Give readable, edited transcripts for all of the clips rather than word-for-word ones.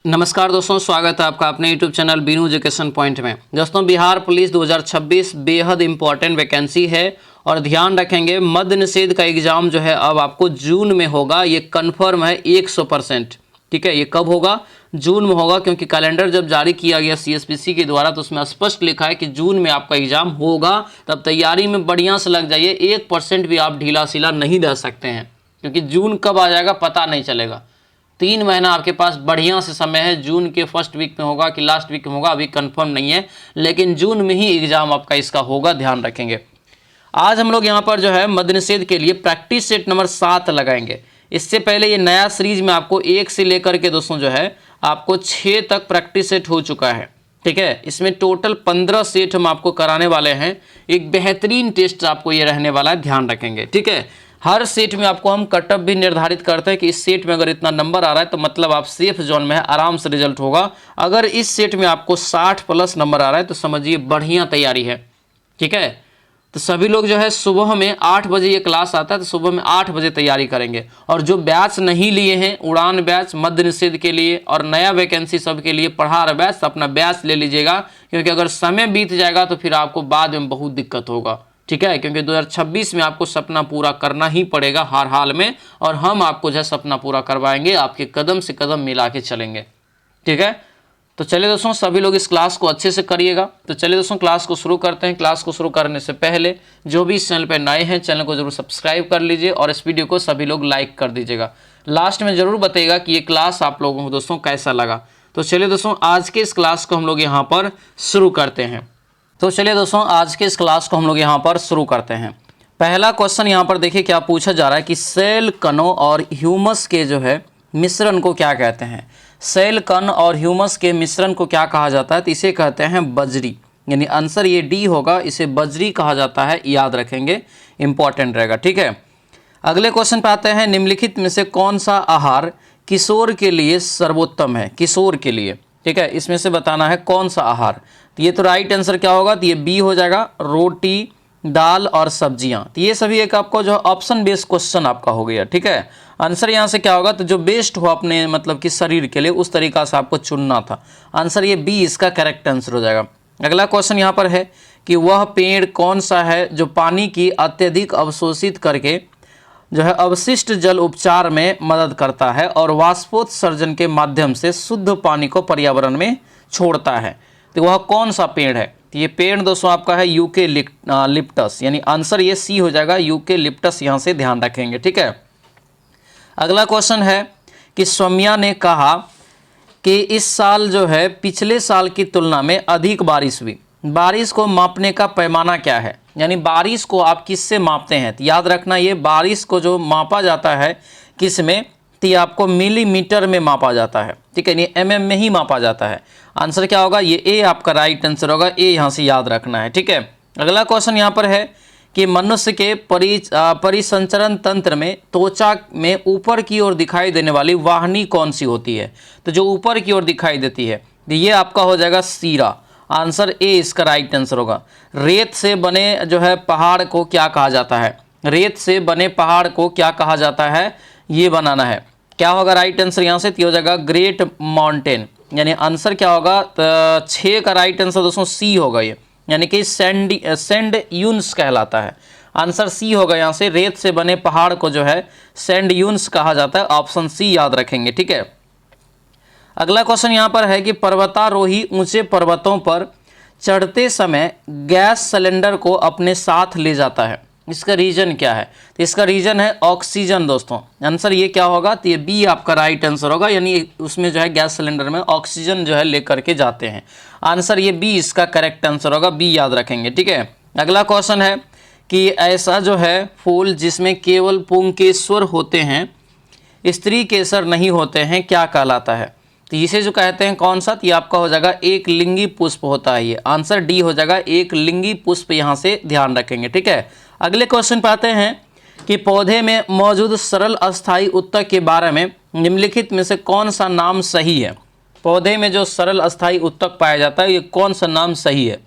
नमस्कार दोस्तों, स्वागत है आपका अपने YouTube channel Binu education point में। दोस्तों, बिहार पुलिस 2026 बेहद इंपॉर्टेंट वैकेंसी है और ध्यान रखेंगे मद्य निषेध का एग्जाम जो है अब आपको जून में होगा। ये कन्फर्म है 100%। ठीक है, ये कब होगा? जून में होगा, क्योंकि कैलेंडर जब जारी किया गया CSPC के द्वारा तो उसमें स्पष्ट लिखा है कि जून में आपका एग्जाम होगा। तब तैयारी में बढ़िया से लग जाइए, 1% भी आप ढीला सिला नहीं रह सकते हैं, क्योंकि जून कब आ जाएगा पता नहीं चलेगा। 3 महीना आपके पास बढ़िया से समय है। जून के फर्स्ट वीक में होगा कि लास्ट वीक में होगा अभी कंफर्म नहीं है, लेकिन जून में ही एग्जाम आपका इसका होगा, ध्यान रखेंगे। आज हम लोग यहाँ पर जो है मद्य निषेध के लिए प्रैक्टिस सेट नंबर 7 लगाएंगे। इससे पहले ये नया सीरीज में आपको 1 से लेकर के दोस्तों जो है आपको 6 तक प्रैक्टिस सेट हो चुका है। ठीक है, इसमें टोटल 15 सेट हम आपको कराने वाले हैं। एक बेहतरीन टेस्ट आपको ये रहने वाला है, ध्यान रखेंगे। ठीक है, हर सेट में आपको हम कटअप भी निर्धारित करते हैं कि इस सेट में अगर इतना नंबर आ रहा है तो मतलब आप सेफ जोन में है, आराम से रिजल्ट होगा। अगर इस सेट में आपको 60+ नंबर आ रहा है तो समझिए बढ़िया तैयारी है। ठीक है, तो सभी लोग जो है सुबह में 8 बजे ये क्लास आता है, तो सुबह में 8 बजे तैयारी करेंगे। और जो बैच नहीं लिए हैं, उड़ान बैच मद्य निषेध के लिए और नया वैकेंसी सब के लिए पढ़ा रहा बैच, अपना बैच ले लीजिएगा, क्योंकि अगर समय बीत जाएगा तो फिर आपको बाद में बहुत दिक्कत होगा। ठीक है, क्योंकि 2026 में आपको सपना पूरा करना ही पड़ेगा हर हाल में, और हम आपको जो है सपना पूरा करवाएंगे, आपके कदम से कदम मिला के चलेंगे। ठीक है, तो चलिए दोस्तों, सभी लोग इस क्लास को अच्छे से करिएगा। तो चलिए दोस्तों, क्लास को शुरू करते हैं। क्लास को शुरू करने से पहले जो भी इस चैनल पर नए हैं, चैनल को जरूर सब्सक्राइब कर लीजिए और इस वीडियो को सभी लोग लाइक कर दीजिएगा। लास्ट में जरूर बताइएगा कि ये क्लास आप लोगों को दोस्तों कैसा लगा। तो चलिए दोस्तों, आज के इस क्लास को हम लोग यहाँ पर शुरू करते हैं। तो चलिए दोस्तों, आज के इस क्लास को हम लोग यहाँ पर शुरू करते हैं। पहला क्वेश्चन यहाँ पर देखिए क्या पूछा जा रहा है कि सेल कणों और ह्यूमस के जो है मिश्रण को क्या कहते हैं। सेल कण और ह्यूमस के मिश्रण को क्या कहा जाता है? तो इसे कहते हैं बजरी, यानी आंसर ये डी होगा। इसे बजरी कहा जाता है, याद रखेंगे, इंपॉर्टेंट रहेगा। ठीक है, अगले क्वेश्चन पे आते हैं। निम्नलिखित में से कौन सा आहार किशोर के लिए सर्वोत्तम है? किशोर के लिए, ठीक है, इसमें से बताना है कौन सा आहार। तो ये तो राइट आंसर क्या होगा? तो ये बी हो जाएगा, रोटी, दाल और सब्जियां। तो ये सभी एक आपको जो ऑप्शन बेस्ड क्वेश्चन आपका हो गया। ठीक है, आंसर यहाँ से क्या होगा? तो जो बेस्ट हो अपने मतलब कि शरीर के लिए उस तरीका से आपको चुनना था। आंसर ये बी इसका करेक्ट आंसर हो जाएगा। अगला क्वेश्चन यहाँ पर है कि वह पेड़ कौन सा है जो पानी की अत्यधिक अवशोषित करके जो है अवशिष्ट जल उपचार में मदद करता है और वाष्पोत्सर्जन के माध्यम से शुद्ध पानी को पर्यावरण में छोड़ता है। तो वह कौन सा पेड़ है? तो ये पेड़ दोस्तों आपका है यूकेलिप्टस, यानी आंसर ये सी हो जाएगा, यूकेलिप्टस, यहाँ से ध्यान रखेंगे। ठीक है, अगला क्वेश्चन है कि सौम्या ने कहा कि इस साल जो है पिछले साल की तुलना में अधिक बारिश हुई। बारिश को मापने का पैमाना क्या है? यानी बारिश को आप किससे मापते हैं? तो याद रखना, ये बारिश को जो मापा जाता है किस में? तो ये आपको मिलीमीटर में मापा जाता है। ठीक है, ये mm में ही मापा जाता है। आंसर क्या होगा? ये ए आपका राइट आंसर होगा, ए यहाँ से याद रखना है। ठीक है, अगला क्वेश्चन यहाँ पर है कि मनुष्य के परिसंचरण तंत्र में त्वचा में ऊपर की ओर दिखाई देने वाली वाहिनी कौन सी होती है? तो जो ऊपर की ओर दिखाई देती है तो ये आपका हो जाएगा सीरा। आंसर ए इसका राइट आंसर होगा। रेत से बने जो है पहाड़ को क्या कहा जाता है? रेत से बने पहाड़ को क्या कहा जाता है? ये बनाना है, क्या होगा राइट आंसर यहाँ से? हो जाएगा ग्रेट माउंटेन, यानी आंसर क्या होगा? 6 का राइट आंसर दोस्तों सी होगा ये, यानी कि सैंड यून्स कहलाता है। आंसर सी होगा यहाँ से। रेत से बने पहाड़ को जो है सैंड यून्स कहा जाता है, ऑप्शन सी याद रखेंगे। ठीक है, अगला क्वेश्चन यहाँ पर है कि पर्वतारोही ऊंचे पर्वतों पर चढ़ते समय गैस सिलेंडर को अपने साथ ले जाता है, इसका रीजन क्या है? तो इसका रीजन है ऑक्सीजन दोस्तों। आंसर ये क्या होगा? तो ये बी आपका राइट आंसर होगा, यानी उसमें जो है गैस सिलेंडर में ऑक्सीजन जो है लेकर के जाते हैं। आंसर ये बी इसका करेक्ट आंसर होगा, बी याद रखेंगे। ठीक है, अगला क्वेश्चन है कि ऐसा जो है फूल जिसमें केवल पुंकेश्वर होते हैं, स्त्री केसर नहीं होते हैं, क्या कहलाता है? तो इसे जो कहते हैं कौन सा? तो ये आपका हो जाएगा एक लिंगी पुष्प होता है। ये आंसर डी हो जाएगा, एक लिंगी पुष्प, यहाँ से ध्यान रखेंगे। ठीक है, अगले क्वेश्चन पे आते हैं कि पौधे में मौजूद सरल अस्थायी उत्तक के बारे में निम्नलिखित में से कौन सा नाम सही है? पौधे में जो सरल अस्थायी उत्तक पाया जाता है ये कौन सा नाम सही है?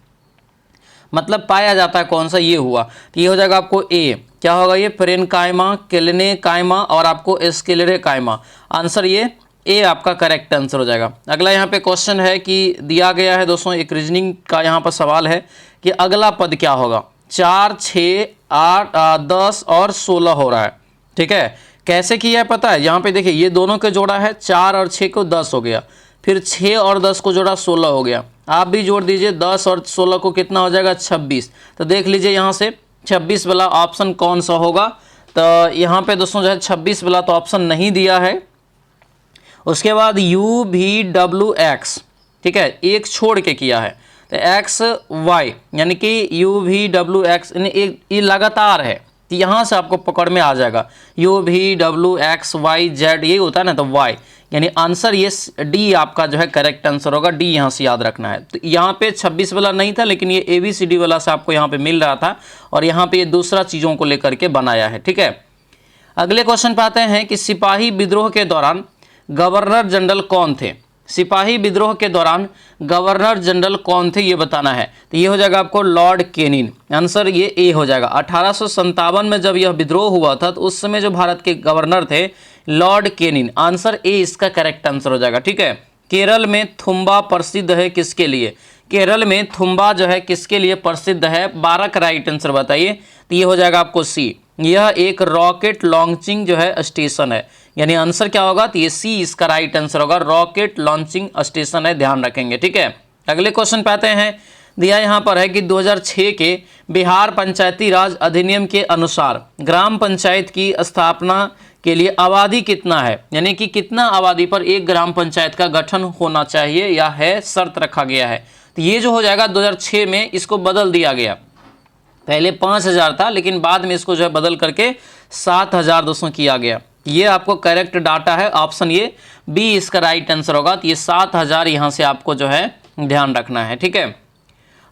मतलब पाया जाता है कौन सा, ये हुआ। तो ये हो जाएगा आपको ए, क्या होगा ये? पेरेनकाइमा, केलेनेकाइमा और आपको एस्केलेरेकाइमा। आंसर ये ए आपका करेक्ट आंसर हो जाएगा। अगला यहाँ पे क्वेश्चन है कि दिया गया है दोस्तों, एक रीजनिंग का यहाँ पर सवाल है कि अगला पद क्या होगा। 4, 6, 8, 10 और 16 हो रहा है, ठीक है। कैसे किया है पता है, यहाँ पे देखिए ये दोनों के जोड़ा है, 4 और 6 को 10 हो गया, फिर 6 और 10 को जोड़ा 16 हो गया। आप भी जोड़ दीजिए 10 और 16 को, कितना हो जाएगा 26। तो देख लीजिए यहाँ से 26 वाला ऑप्शन कौन सा होगा। तो यहाँ पे दोस्तों जो है 26 वाला तो ऑप्शन नहीं दिया है। उसके बाद UVWX, ठीक है, एक छोड़ के किया है, तो XY यानी कि UVWX ये लगातार है, तो यहाँ से आपको पकड़ में आ जाएगा। UVWXYZ ये होता है ना, तो Y यानी आंसर ये डी आपका जो है करेक्ट आंसर होगा। डी यहाँ से याद रखना है। तो यहाँ पे 26 वाला नहीं था, लेकिन ये ABCD वाला से आपको यहाँ पे मिल रहा था, और यहाँ पे ये दूसरा चीज़ों को लेकर के बनाया है, ठीक है। अगले क्वेश्चन पे आते हैं कि सिपाही विद्रोह के दौरान गवर्नर जनरल कौन थे। सिपाही विद्रोह के दौरान गवर्नर जनरल कौन थे ये बताना है। तो ये हो जाएगा आपको लॉर्ड केनिन, आंसर ये ए हो जाएगा। 1857 में जब यह विद्रोह हुआ था तो उस समय जो भारत के गवर्नर थे लॉर्ड केनिन, आंसर ए इसका करेक्ट आंसर हो जाएगा, ठीक है। केरल में थुम्बा प्रसिद्ध है किसके लिए। केरल में थुम्बा जो है किसके लिए प्रसिद्ध है, 12 का राइट आंसर बताइए। तो ये हो जाएगा आपको सी, यह एक रॉकेट लॉन्चिंग जो है स्टेशन है, यानी आंसर क्या होगा, तो ये सी इसका राइट आंसर होगा, रॉकेट लॉन्चिंग स्टेशन है, ध्यान रखेंगे, ठीक है। अगले क्वेश्चन पे आते हैं। दिया यहाँ पर है कि 2006 के बिहार पंचायती राज अधिनियम के अनुसार ग्राम पंचायत की स्थापना के लिए आबादी कितना है, यानी कि कितना आबादी पर एक ग्राम पंचायत का गठन होना चाहिए या है, शर्त रखा गया है। तो ये जो हो जाएगा 2006 में इसको बदल दिया गया, पहले 5000 था, लेकिन बाद में इसको जो है बदल करके 7000 दोस्तों किया गया। ये आपको करेक्ट डाटा है, ऑप्शन ये बी इसका राइट आंसर होगा। तो ये 7000 यहाँ से आपको जो है ध्यान रखना है, ठीक है।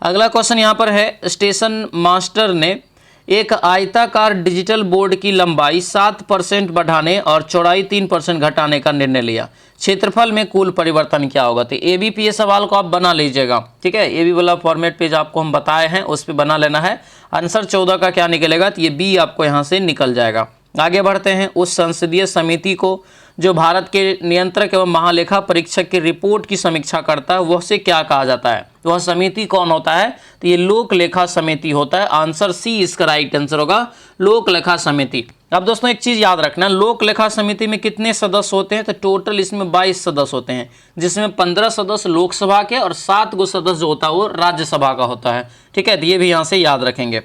अगला क्वेश्चन यहाँ पर है, स्टेशन मास्टर ने एक आयताकार डिजिटल बोर्ड की लंबाई 7% बढ़ाने और चौड़ाई 3% घटाने का निर्णय लिया, क्षेत्रफल में कुल परिवर्तन क्या होगा। तो ABP सवाल को आप बना लीजिएगा, ठीक है। AB वाला फॉर्मेट पेज आपको हम बताए हैं, उस पर बना लेना है। आंसर 14 का क्या निकलेगा, तो ये बी आपको यहाँ से निकल जाएगा। आगे बढ़ते हैं। उस संसदीय समिति को जो भारत के नियंत्रक एवं महालेखा परीक्षक की रिपोर्ट की समीक्षा करता है वह से क्या कहा जाता है। तो वह समिति कौन होता है, तो ये लोक लेखा समिति होता है, आंसर सी इसका राइट आंसर होगा, लोक लेखा समिति। अब दोस्तों एक चीज याद रखना, लोक लेखा समिति में कितने सदस्य होते हैं, तो टोटल इसमें 22 सदस्य होते हैं, जिसमें 15 सदस्य लोकसभा के और 7 गो सदस्य जो होता है वो राज्यसभा का होता है, ठीक है। तो ये भी यहाँ से याद रखेंगे।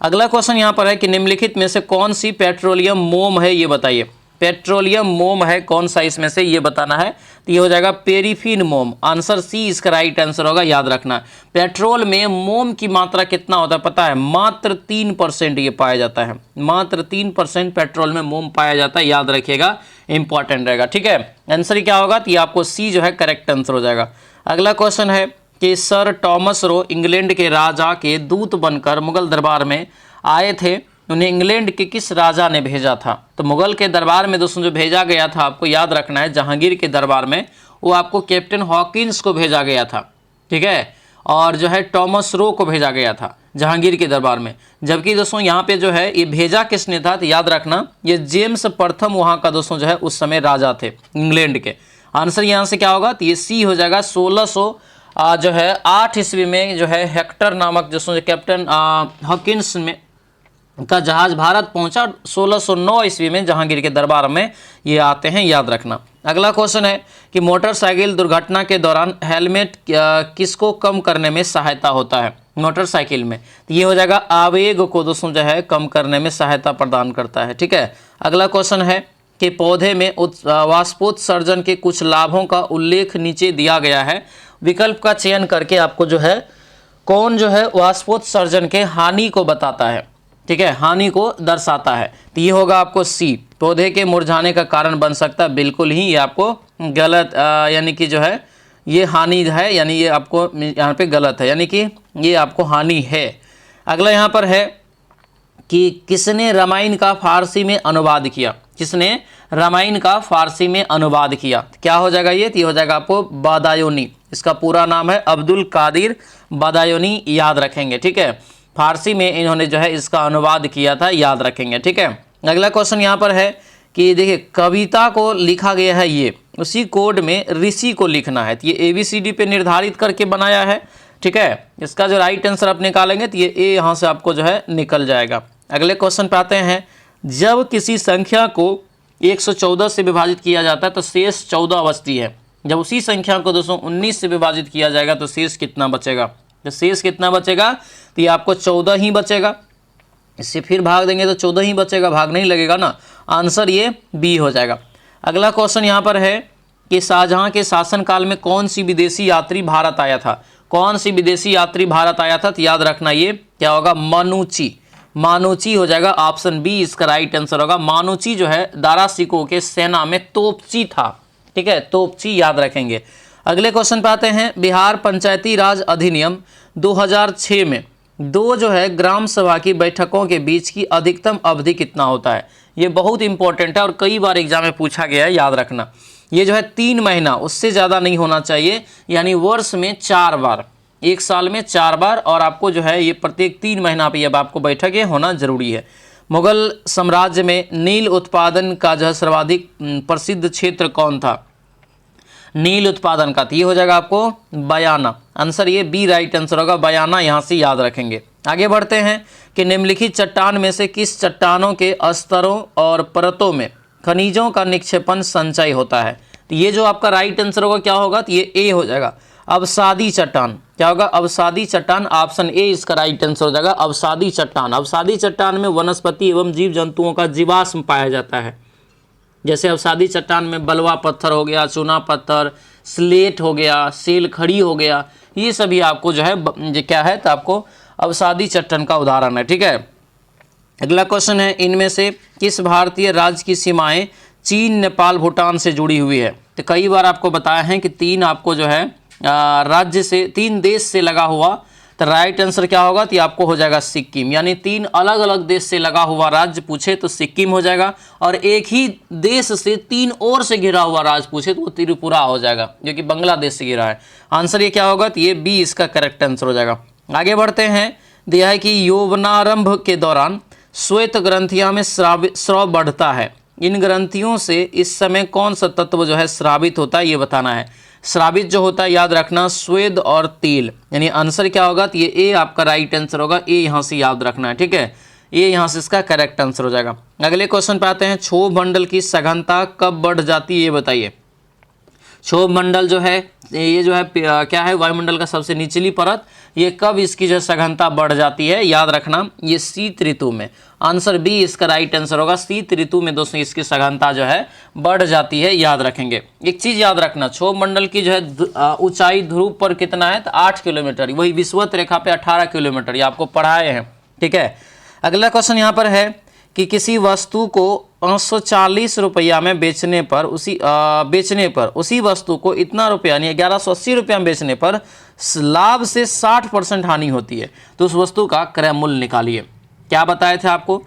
अगला क्वेश्चन यहाँ पर है कि निम्नलिखित में से कौन सी पेट्रोलियम मोम है, ये बताइए। पेट्रोलियम मोम है कौन सा इसमें से, ये बताना है। तो ये हो जाएगा पेरीफिन मोम, आंसर सी इसका राइट आंसर होगा, याद रखना। पेट्रोल में मोम की मात्रा कितना होता है पता है, मात्र 3% ये पाया जाता है, मात्र 3% पेट्रोल में मोम पाया जाता है, याद रखिएगा, इंपॉर्टेंट रहेगा, ठीक है। आंसर क्या होगा, तो ये आपको सी जो है करेक्ट आंसर हो जाएगा। अगला क्वेश्चन है कि सर टॉमस रो इंग्लैंड के राजा के दूत बनकर मुगल दरबार में आए थे, उन्हें इंग्लैंड के किस राजा ने भेजा था। तो मुगल के दरबार में दोस्तों जो भेजा गया था, आपको याद रखना है, जहांगीर के दरबार में वो आपको कैप्टन हॉकिंस को भेजा गया था, ठीक है, और जो है टॉमस रो को भेजा गया था जहांगीर के दरबार में। जबकि दोस्तों यहाँ पे जो है ये भेजा किसने था, तो याद रखना ये जेम्स प्रथम वहाँ का दोस्तों जो है उस समय राजा थे इंग्लैंड के। आंसर यहाँ से क्या होगा, तो ये सी हो जाएगा। 1600 जो है 8 ईस्वी में जो है हेक्टर नामक दोस्तों जो कैप्टन हॉकिंस में का जहाज भारत पहुंचा, 1609 ईस्वी में जहांगीर के दरबार में ये आते हैं, याद रखना। अगला क्वेश्चन है कि मोटरसाइकिल दुर्घटना के दौरान हेलमेट किसको कम करने में सहायता होता है मोटरसाइकिल में। तो ये हो जाएगा आवेग को दोस्तों जो है कम करने में सहायता प्रदान करता है, ठीक है। अगला क्वेश्चन है कि पौधे में वाष्पोत्सर्जन के कुछ लाभों का उल्लेख नीचे दिया गया है, विकल्प का चयन करके आपको जो है कौन जो है वाष्पोत्सर्जन के हानि को बताता है, ठीक है, हानि को दर्शाता है। तो ये होगा आपको सी, पौधे के मुरझाने का कारण बन सकता है, बिल्कुल ही ये आपको गलत, यानी कि जो है ये हानि है, यानी ये आपको यहाँ पे गलत है, यानी कि ये आपको हानि है। अगला यहाँ पर है कि किसने रामायण का फारसी में अनुवाद किया, किसने रामायण का फारसी में अनुवाद किया। क्या हो जाएगा ये, तो ये हो जाएगा आपको बादायूनी, इसका पूरा नाम है अब्दुल कादिर बादायूनी, याद रखेंगे, ठीक है। फारसी में इन्होंने जो है इसका अनुवाद किया था, याद रखेंगे, ठीक है। अगला क्वेश्चन यहाँ पर है कि देखिए कविता को लिखा गया है, ये उसी कोड में ऋषि को लिखना है, तो ये ABCD पे निर्धारित करके बनाया है। ठीक है, इसका जो राइट आंसर आप निकालेंगे तो ये ए यहाँ से आपको जो है निकल जाएगा। अगले क्वेश्चन पे आते हैं, जब किसी संख्या को 114 से विभाजित किया जाता है तो शेष 14 बचती है, जब उसी संख्या को 219 से विभाजित किया जाएगा तो शेष कितना बचेगा? तो शेष कितना बचेगा? तो ये आपको 14 ही बचेगा। इससे फिर भाग देंगे तो 14 ही बचेगा, भाग नहीं लगेगा ना। आंसर ये बी हो जाएगा। अगला क्वेश्चन यहाँ पर है कि शाहजहां के शासनकाल में कौन सी विदेशी यात्री भारत आया था? कौन सी विदेशी यात्री भारत आया था? तो याद रखना ये क्या होगा? मानुची। मानुची हो जाएगा, ऑप्शन बी इसका राइट आंसर होगा। मानुची जो है दारा सिकोह के सेना में तोपची था। ठीक है, तोपची याद रखेंगे। अगले क्वेश्चन पे आते हैं, बिहार पंचायती राज अधिनियम 2006 में दो जो है ग्राम सभा की बैठकों के बीच की अधिकतम अवधि कितना होता है? ये बहुत इंपॉर्टेंट है और कई बार एग्जाम में पूछा गया है, याद रखना। ये जो है 3 महीना, उससे ज़्यादा नहीं होना चाहिए, यानी वर्ष में 4 बार, एक साल में 4 बार, और आपको जो है ये प्रत्येक 3 महीना पे अब आपको बैठकें होना जरूरी है। मुगल साम्राज्य में नील उत्पादन का जो है सर्वाधिक प्रसिद्ध क्षेत्र कौन था? नील उत्पादन का, तो ये हो जाएगा आपको बयाना। आंसर ये बी राइट आंसर होगा, बयाना, यहाँ से याद रखेंगे। आगे बढ़ते हैं कि निम्नलिखित चट्टान में से किस चट्टानों के स्तरों और परतों में खनिजों का निक्षेपण संचय होता है? तो ये जो आपका राइट आंसर होगा क्या होगा? तो ये ए हो जाएगा, अवसादी चट्टान। क्या होगा? अवसादी चट्टान, ऑप्शन ए इसका राइट आंसर हो जाएगा, अवसादी चट्टान। अवसादी चट्टान में वनस्पति एवं जीव जंतुओं का जीवाश्म पाया जाता है। जैसे अवसादी चट्टान में बलुआ पत्थर हो गया, चूना पत्थर, स्लेट हो गया, सेल खड़ी हो गया, ये सभी आपको जो है क्या है, तो आपको अवसादी चट्टान का उदाहरण है। ठीक है, अगला क्वेश्चन है, इनमें से किस भारतीय राज्य की सीमाएं चीन, नेपाल, भूटान से जुड़ी हुई है? तो कई बार आपको बताया है कि 3 आपको जो है राज्य से, 3 देश से लगा हुआ, तो राइट आंसर क्या होगा? तो आपको हो जाएगा सिक्किम। यानी 3 अलग अलग देश से लगा हुआ राज्य पूछे तो सिक्किम हो जाएगा, और एक ही देश से 3 और से घिरा हुआ राज्य पूछे तो वो त्रिपुरा हो जाएगा, जो कि बांग्लादेश से घिरा है। आंसर ये क्या होगा? तो ये बी इसका करेक्ट आंसर हो जाएगा। आगे बढ़ते हैं, दिया है कि यौवनारंभ के दौरान श्वेत ग्रंथियां में स्राव बढ़ता है। इन ग्रंथियों से इस समय कौन सा तत्व जो है स्रावित होता है, ये बताना है। स्रावित जो होता है याद रखना स्वेद और तेल, यानी आंसर क्या होगा? तो ये ए आपका राइट आंसर होगा, ए यहाँ से याद रखना है। ठीक है, ये यहाँ से इसका करेक्ट आंसर हो जाएगा। अगले क्वेश्चन पे आते हैं, क्षोभ मंडल की सघनता कब बढ़ जाती है, ये बताइए। क्षोभ मंडल जो है ये जो है क्या है? वायुमंडल का सबसे निचली परत, ये कब इसकी जो सघनता बढ़ जाती है? याद रखना ये शीत ऋतु में। आंसर बी इसका राइट आंसर होगा, शीत ऋतु में दोस्तों इसकी सघनता जो है बढ़ जाती है, याद रखेंगे। एक चीज याद रखना, क्षोभ मंडल की जो है ऊंचाई ध्रुव पर कितना है? तो 8 किलोमीटर, वही विषुवत रेखा पे 18 किलोमीटर, ये आपको पढ़ाए हैं। ठीक है, अगला क्वेश्चन यहाँ पर है कि किसी वस्तु को 540 रुपया में बेचने पर उसी वस्तु को इतना रुपया यानी 1180 रुपया में बेचने पर लाभ से 60% हानि होती है, तो उस वस्तु का क्रय मूल्य निकालिए। क्या बताए थे आपको?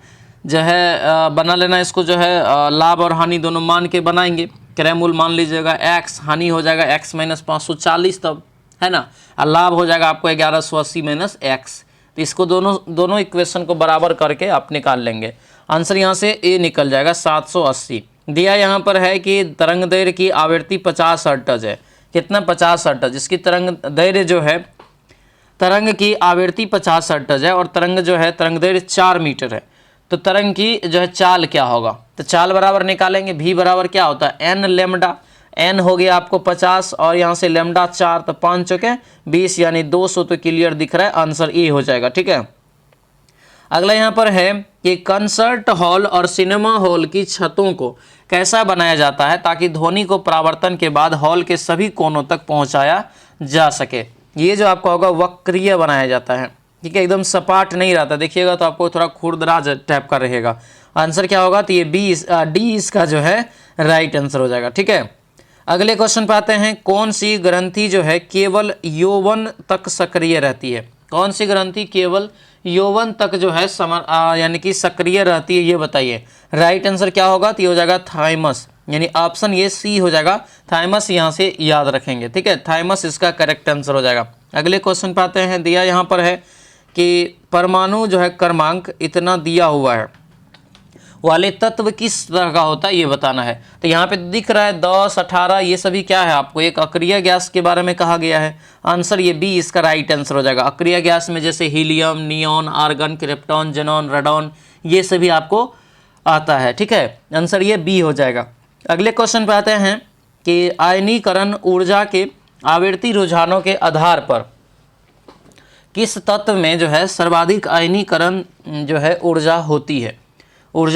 जो है बना लेना इसको, जो है लाभ और हानि दोनों मान के बनाएंगे। क्रय मूल्य मान लीजिएगा एक्स, हानि हो जाएगा एक्स माइनस 540 तब, है ना, और लाभ हो जाएगा आपको 1180 माइनस एक्स। तो इसको दोनों इक्वेशन को बराबर करके आप निकाल लेंगे। आंसर यहाँ से ए निकल जाएगा 780। दिया यहाँ पर है कि तरंग दैर्घ्य की आवृत्ति 50 हर्ट्ज है। कितना? 50 हर्ट्ज। इसकी तरंग दैर्घ्य जो है, तरंग की आवृत्ति 50 हर्ट्ज है और तरंग जो है तरंग दैर्घ्य 4 मीटर है, तो तरंग की जो है चाल क्या होगा? तो चाल बराबर निकालेंगे, भी बराबर क्या होता है? N lambda. एन हो गया आपको 50 और यहाँ से लेमडा 4, तो 5 चौके 20 यानी 200, तो क्लियर दिख रहा है, आंसर ए हो जाएगा। ठीक है, अगला यहाँ पर है कि कंसर्ट हॉल और सिनेमा हॉल की छतों को कैसा बनाया जाता है ताकि ध्वनि को परावर्तन के बाद हॉल के सभी कोनों तक पहुँचाया जा सके। ये जो आपका होगा वक्रीय बनाया जाता है। ठीक है, एकदम सपाट नहीं रहता, देखिएगा तो आपको थोड़ा खुरदराज टाइप का रहेगा। आंसर क्या होगा? तो ये डी इसका जो है राइट आंसर हो जाएगा। ठीक है, अगले क्वेश्चन पे आते हैं, कौन सी ग्रंथि जो है केवल यौवन तक सक्रिय रहती है? कौन सी ग्रंथि केवल यौवन तक जो है यानी कि सक्रिय रहती है, ये बताइए। राइट आंसर क्या होगा? तो ये हो जाएगा थाइमस, यानी ऑप्शन ये सी हो जाएगा, थाइमस, यहाँ से याद रखेंगे। ठीक है, थाइमस इसका करेक्ट आंसर हो जाएगा। अगले क्वेश्चन पे आते हैं, दिया यहाँ पर है कि परमाणु जो है क्रमांक इतना दिया हुआ है, वाले तत्व किस तरह का होता है ये बताना है। तो यहाँ पे दिख रहा है 10, 18 ये सभी क्या है, आपको एक अक्रिय गैस के बारे में कहा गया है। आंसर ये बी इसका राइट आंसर हो जाएगा। अक्रिय गैस में जैसे helium, neon, argon, krypton, xenon, radon ये सभी आपको आता है। ठीक है, आंसर ये बी हो जाएगा। अगले क्वेश्चन पे आते हैं कि आयनीकरण ऊर्जा के आवर्ती रुझानों के आधार पर किस तत्व में जो है सर्वाधिक आयनीकरण जो है ऊर्जा होती है, तो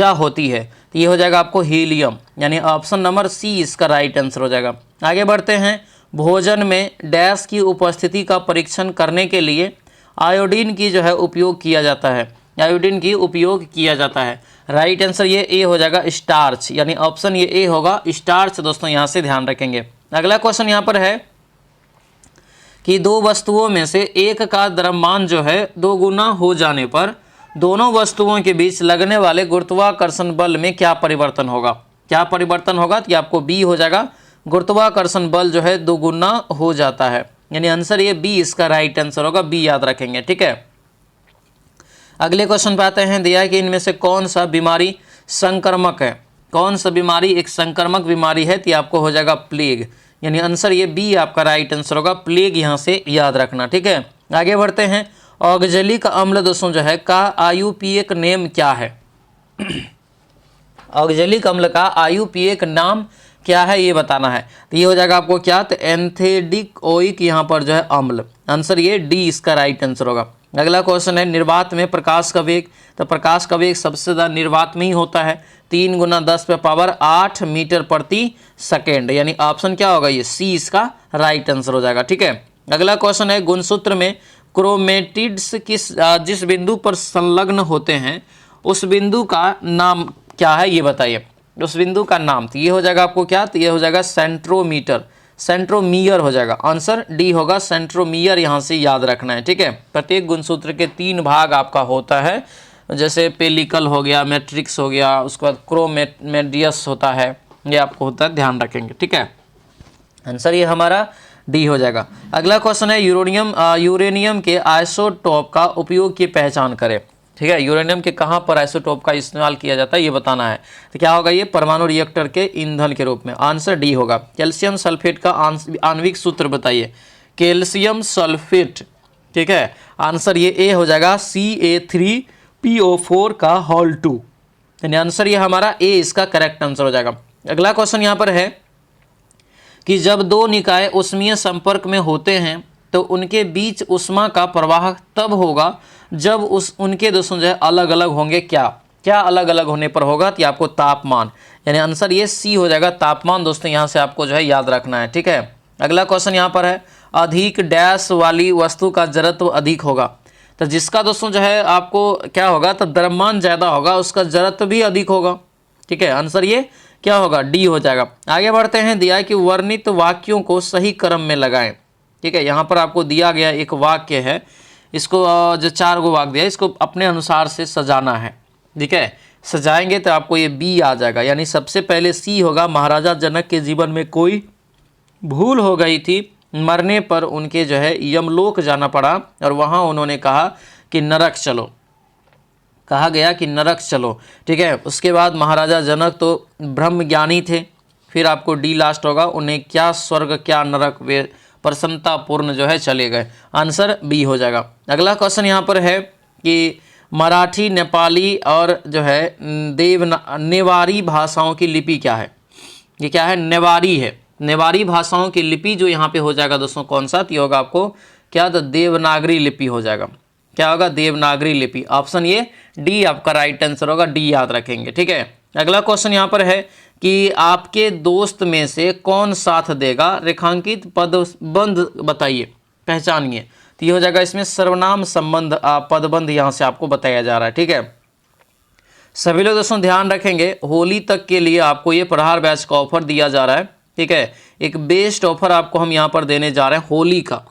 ये हो जाएगा आपको हीलियम, यानी ऑप्शन नंबर सी इसका राइट आंसर हो जाएगा। आगे बढ़ते हैं, भोजन में डैश की उपस्थिति का परीक्षण करने के लिए आयोडीन की जो है उपयोग किया जाता है, राइट आंसर ये ए हो जाएगा स्टार्च, यानी ऑप्शन ये ए होगा स्टार्च। दोस्तों यहाँ से ध्यान रखेंगे। अगला क्वेश्चन यहाँ पर है कि दो वस्तुओं में से एक का द्रव्यमान जो है 2 गुना हो जाने पर दोनों वस्तुओं के बीच लगने वाले गुरुत्वाकर्षण बल में क्या परिवर्तन होगा, तो ये आपको बी हो जाएगा। गुरुत्वाकर्षण बल जो है 2 गुना हो जाता है, यानी आंसर ये बी इसका राइट आंसर होगा, बी याद रखेंगे। ठीक है, अगले क्वेश्चन पे आते हैं। दिया कि इनमें से कौन सा बीमारी संक्रमक है, एक संक्रमक बीमारी है, तो ये आपको हो जाएगा प्लेग, यानी आंसर ये बी आपका राइट आंसर होगा, प्लेग यहाँ से याद रखना। ठीक है, आगे बढ़ते हैं। ऑक्जेलिक अम्ल दोस्तों जो है का IUPAC नेम क्या है, ऑक्जेलिक अम्ल का IUPAC नाम क्या है ये बताना है। तो ये हो जाएगा आपको क्या, तो एंथेडिकोइक यहाँ पर जो है अम्ल, आंसर ये डी इसका राइट आंसर होगा। अगला क्वेश्चन है, निर्वात में प्रकाश का वेग, तो प्रकाश का वेग सबसे ज़्यादा निर्वात में ही होता है, 3 × 10⁸ मीटर प्रति सेकेंड, यानी ऑप्शन क्या होगा, ये सी इसका राइट आंसर हो जाएगा। ठीक है, अगला क्वेश्चन है, गुणसूत्र में क्रोमेटिड्स जिस बिंदु पर संलग्न होते हैं उस बिंदु का नाम क्या है ये बताइए, उस बिंदु का नाम, तो ये हो जाएगा आपको क्या, तो ये हो जाएगा सेंट्रोमियर हो जाएगा, आंसर डी होगा सेंट्रोमियर, यहाँ से याद रखना है। ठीक है, प्रत्येक गुणसूत्र के 3 भाग आपका होता है, जैसे पेलिकल हो गया, मैट्रिक्स हो गया, उसके बाद क्रोमेडियस होता है, ये आपको होता है, ध्यान रखेंगे। ठीक है, आंसर ये हमारा डी हो जाएगा। अगला क्वेश्चन है, यूरेनियम के आइसोटोप का उपयोग की पहचान करें। ठीक है, यूरेनियम के कहाँ पर आइसोटोप का इस्तेमाल किया जाता है ये बताना है। तो क्या होगा, ये परमाणु रिएक्टर के ईंधन के रूप में, आंसर डी होगा। कैल्शियम सल्फेट का आणविक सूत्र बताइए, कैल्शियम सल्फेट। ठीक है, आंसर ये ए हो जाएगा, CA3PO4 का होल 2, यानी आंसर ये हमारा ए इसका करेक्ट आंसर हो जाएगा। अगला क्वेश्चन यहाँ पर है कि जब 2 निकाय उष्मीय संपर्क में होते हैं तो उनके बीच ऊष्मा का प्रवाह तब होगा जब उनके दोस्तों जो है अलग अलग होंगे। क्या अलग अलग होने पर होगा, तो आपको तापमान, यानी आंसर ये सी हो जाएगा, तापमान। दोस्तों यहाँ से आपको जो है याद रखना है। ठीक है, अगला क्वेश्चन यहाँ पर है, अधिक डैश वाली वस्तु का जड़त्व अधिक होगा, तो जिसका दोस्तों जो है आपको क्या होगा, तो द्रव्यमान ज़्यादा होगा, उसका जड़त्व भी अधिक होगा। ठीक है, आंसर ये क्या होगा, डी हो जाएगा। आगे बढ़ते हैं, दिया है कि वर्णित वाक्यों को सही क्रम में लगाएं। ठीक है, यहाँ पर आपको दिया गया एक वाक्य है, इसको जो 4 गो वाक्य दिया है, इसको अपने अनुसार से सजाना है। ठीक है, सजाएंगे तो आपको ये बी आ जाएगा, यानी सबसे पहले सी होगा, महाराजा जनक के जीवन में कोई भूल हो गई थी, मरने पर उनके जो है यमलोक जाना पड़ा और वहाँ उन्होंने कहा कि नरक चलो, कहा गया कि नरक चलो। ठीक है, उसके बाद महाराजा जनक तो ब्रह्म ज्ञानी थे, फिर आपको डी लास्ट होगा, उन्हें क्या स्वर्ग क्या नरक वे प्रसन्नतापूर्ण जो है चले गए, आंसर बी हो जाएगा। अगला क्वेश्चन यहाँ पर है कि मराठी, नेपाली और जो है नेवारी भाषाओं की लिपि क्या है, ये क्या है, नेवारी है। नेवारी भाषाओं की लिपि जो यहाँ पे हो जाएगा दोस्तों कौन सा, तो होगा आपको क्या, तो देवनागरी लिपि हो जाएगा। क्या होगा, देवनागरी लिपि, ऑप्शन ये डी आपका राइट आंसर होगा, डी याद रखेंगे। ठीक है, अगला क्वेश्चन यहाँ पर है कि आपके दोस्त में से कौन साथ देगा, रेखांकित पदबंध बताइए, पहचानिए। तो ये हो जाएगा इसमें सर्वनाम संबंध पदबंध यहाँ से आपको बताया जा रहा है। ठीक है, सभी लोग दोस्तों ध्यान रखेंगे, होली तक के लिए आपको ये प्रहार बैच का ऑफर दिया जा रहा है। ठीक है, एक बेस्ट ऑफर आपको हम यहाँ पर देने जा रहे हैं होली का,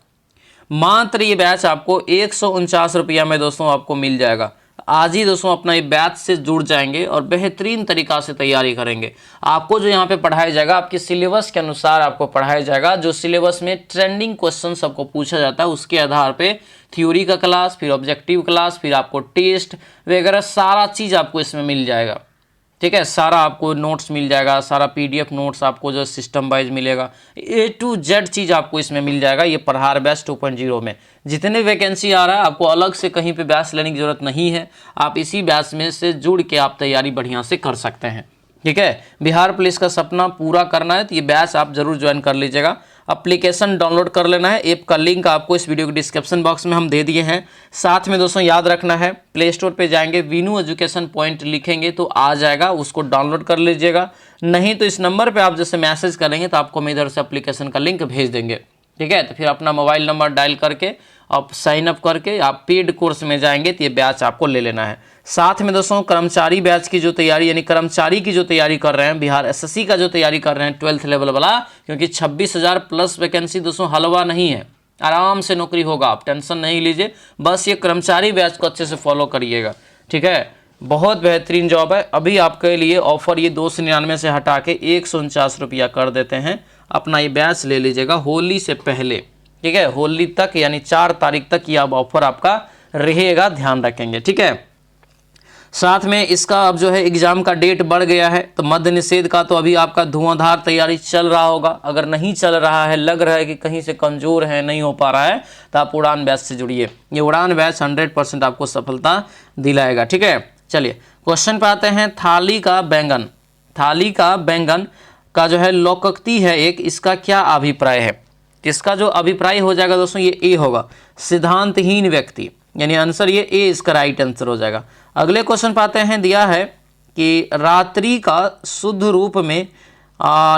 मात्र ये बैच आपको 149 रुपया में दोस्तों आपको मिल जाएगा। आज ही दोस्तों अपना ये बैच से जुड़ जाएंगे और बेहतरीन तरीक़ा से तैयारी करेंगे। आपको जो यहाँ पे पढ़ाया जाएगा आपके सिलेबस के अनुसार आपको पढ़ाया जाएगा, जो सिलेबस में ट्रेंडिंग क्वेश्चन सबको पूछा जाता है उसके आधार पे थ्योरी का क्लास, फिर ऑब्जेक्टिव क्लास, फिर आपको टेस्ट वगैरह सारा चीज़ आपको इसमें मिल जाएगा। ठीक है। सारा आपको नोट्स मिल जाएगा, सारा पीडीएफ नोट्स आपको जो सिस्टम वाइज मिलेगा, A to Z चीज़ आपको इसमें मिल जाएगा। ये प्रहार बैच 2.0 में जितने वैकेंसी आ रहा है आपको अलग से कहीं पे बैच लेने की ज़रूरत नहीं है। आप इसी बैच में से जुड़ के आप तैयारी बढ़िया से कर सकते हैं। ठीक है, बिहार पुलिस का सपना पूरा करना है तो ये बैच आप जरूर ज्वाइन कर लीजिएगा। एप्लीकेशन डाउनलोड कर लेना है, ऐप का लिंक आपको इस वीडियो के डिस्क्रिप्शन बॉक्स में हम दे दिए हैं। साथ में दोस्तों याद रखना है, प्ले स्टोर पे जाएंगे, वीनू एजुकेशन पॉइंट लिखेंगे तो आ जाएगा, उसको डाउनलोड कर लीजिएगा। नहीं तो इस नंबर पे आप जैसे मैसेज करेंगे तो आपको मैं इधर से एप्लीकेशन का लिंक भेज देंगे। ठीक है, तो फिर अपना मोबाइल नंबर डायल करके आप साइन अप करके आप पेड कोर्स में जाएंगे तो ये बैच आपको ले लेना है। साथ में दोस्तों कर्मचारी बैच की जो तैयारी, यानी कर्मचारी की जो तैयारी कर रहे हैं, बिहार एसएससी का जो तैयारी कर रहे हैं 12th लेवल वाला, क्योंकि 26,000 प्लस वैकेंसी दोस्तों हलवा नहीं है, आराम से नौकरी होगा, आप टेंशन नहीं लीजिए। बस ये कर्मचारी बैच को अच्छे से फॉलो करिएगा। ठीक है, बहुत बेहतरीन जॉब है। अभी आपके लिए ऑफर ये 299 से हटा के 149 रुपया कर देते हैं। अपना ये बैच ले लीजिएगा होली से पहले। ठीक है, होली तक यानी 4 तारीख तक ये अब ऑफर आपका रहेगा, ध्यान रखेंगे। ठीक है, साथ में इसका अब जो है एग्जाम का डेट बढ़ गया है, तो मद्य निषेध का तो अभी आपका धुआंधार तैयारी चल रहा होगा। अगर नहीं चल रहा है, लग रहा है कि कहीं से कमजोर है, नहीं हो पा रहा है, तो आप उड़ान बैच से जुड़िए। ये उड़ान बैच 100% आपको सफलता दिलाएगा। ठीक है, चलिए क्वेश्चन पे आते हैं। थाली का बैंगन, थाली का बैंगन का जो है लोकोक्ति है एक, इसका क्या अभिप्राय है? इसका जो अभिप्राय हो जाएगा दोस्तों ये ए होगा, सिद्धांतहीन व्यक्ति, यानी आंसर ये ए इसका राइट आंसर हो जाएगा। अगले क्वेश्चन पाते हैं, दिया है कि रात्रि का शुद्ध रूप में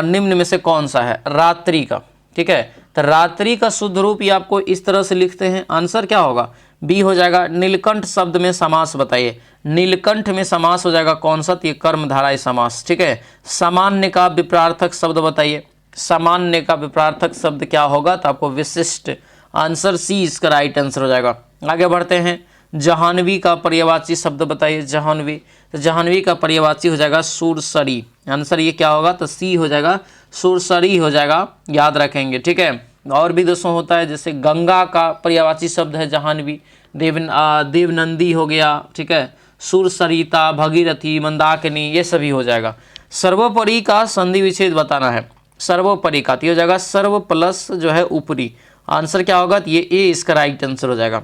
निम्न में से कौन सा है? रात्रि का। ठीक है, तो रात्रि का शुद्ध रूप ये आपको इस तरह से लिखते हैं, आंसर क्या होगा? बी हो जाएगा। नीलकंठ शब्द में समास बताइए। नीलकंठ में समास हो जाएगा कौन सा? तो ये कर्मधारय समास। ठीक है, सामान्य का विपरार्थक शब्द बताइए। सामान्य का विपरार्थक शब्द क्या होगा? तो आपको विशिष्ट, आंसर सी इसका राइट आंसर हो जाएगा। आगे बढ़ते हैं। जाह्नवी का पर्यायवाची शब्द बताइए। जाह्नवी, तो जाह्नवी का पर्यायवाची हो जाएगा सुरसरी। आंसर ये क्या होगा? तो सी हो जाएगा, सुरसरी हो जाएगा, याद रखेंगे। ठीक है, और भी दोस्तों होता है, जैसे गंगा का पर्यायवाची शब्द है जाह्नवी, देवनंदी हो गया। ठीक है, सुरसरिता, भगीरथी, मंदाकिनी, ये सभी हो जाएगा। सर्वोपरि का संधि विच्छेद बताना है। सर्वोपरि का तो हो जाएगा सर्व प्लस जो है ऊपरी, आंसर क्या होगा? तो ये ए इसका राइट आंसर हो जाएगा।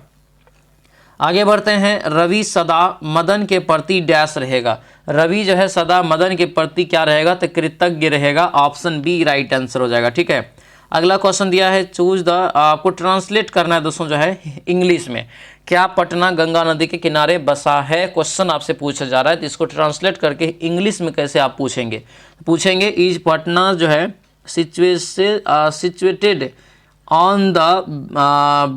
आगे बढ़ते हैं। रवि सदा मदन के प्रति डैश रहेगा। रवि जो है सदा मदन के प्रति क्या रहेगा? तो कृतज्ञ रहेगा, ऑप्शन बी राइट आंसर हो जाएगा। ठीक है, अगला क्वेश्चन दिया है, चूज द, आपको ट्रांसलेट करना है दोस्तों जो है इंग्लिश में। क्या पटना गंगा नदी के किनारे बसा है? क्वेश्चन आपसे पूछा जा रहा है, तो इसको ट्रांसलेट करके इंग्लिश में कैसे आप पूछेंगे? पूछेंगे इज पटना जो है situated on the